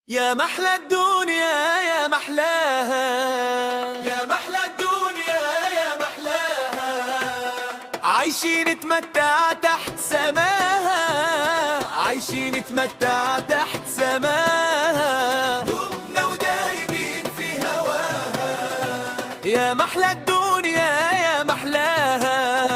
يا محلى الدنيا يا محلاها، يا محلى الدنيا يا محلاها، عايشين نتمتع تحت سماها، عايشين نتمتع تحت سماها، دوبنا ودايبين في هواها، يا محلى الدنيا يا محلاها.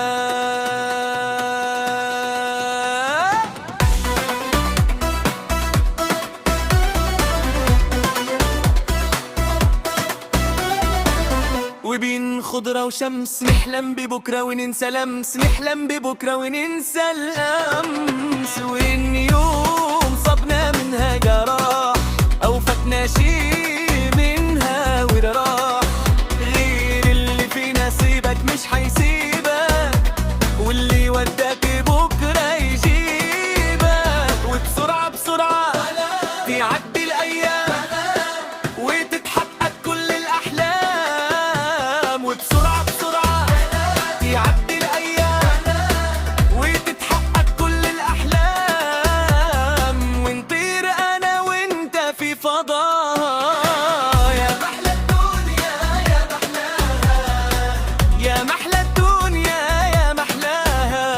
وبين خضرة وشمس نحلم ببكرة وننسى لمس، نحلم ببكرة وننسى الأمس، وإن يوم صبنا منها جراح أو فاتنا شي منها وراح، غير اللي في نصيبك مش حيسيبك، واللي وداك بكرة يجيبك، وبسرعة بسرعة تعدي الأيام وتتحقق كل الأحلام، وبسرعة بسرعة تعدي الأيام وتتحقق كل الأحلام، ونطير أنا وأنت في فضاء، يا محلى الدنيا يا محلاها، يا محلى الدنيا يا محلاها.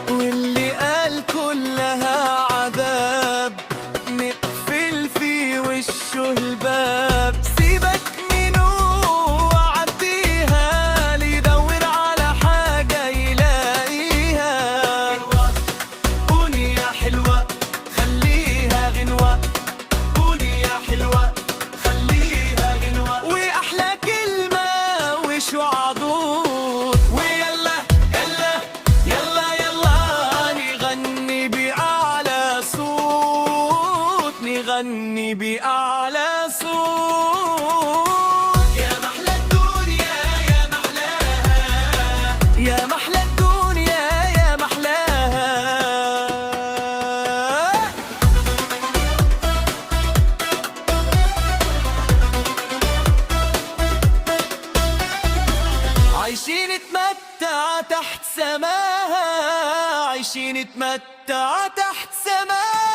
واللي قال كلها عذاب نقفل في وشه الباب، سيبك منه وعديها ليدور على حاجة يلاقيها، قولي يا حلوة خليها غنوة، قولي يا حلوة خليها غنوة، وأحلى كلمة وشو عضوط، ويلا يلا يلا يلا نغني بأعلى صوت، نغني بأعلى صوت، يا محلى الدنيا يا محلاها، يا محلى الدنيا يا محلاها. عايشين نتمتع تحت سماها، عايشين نتمتع تحت سماها.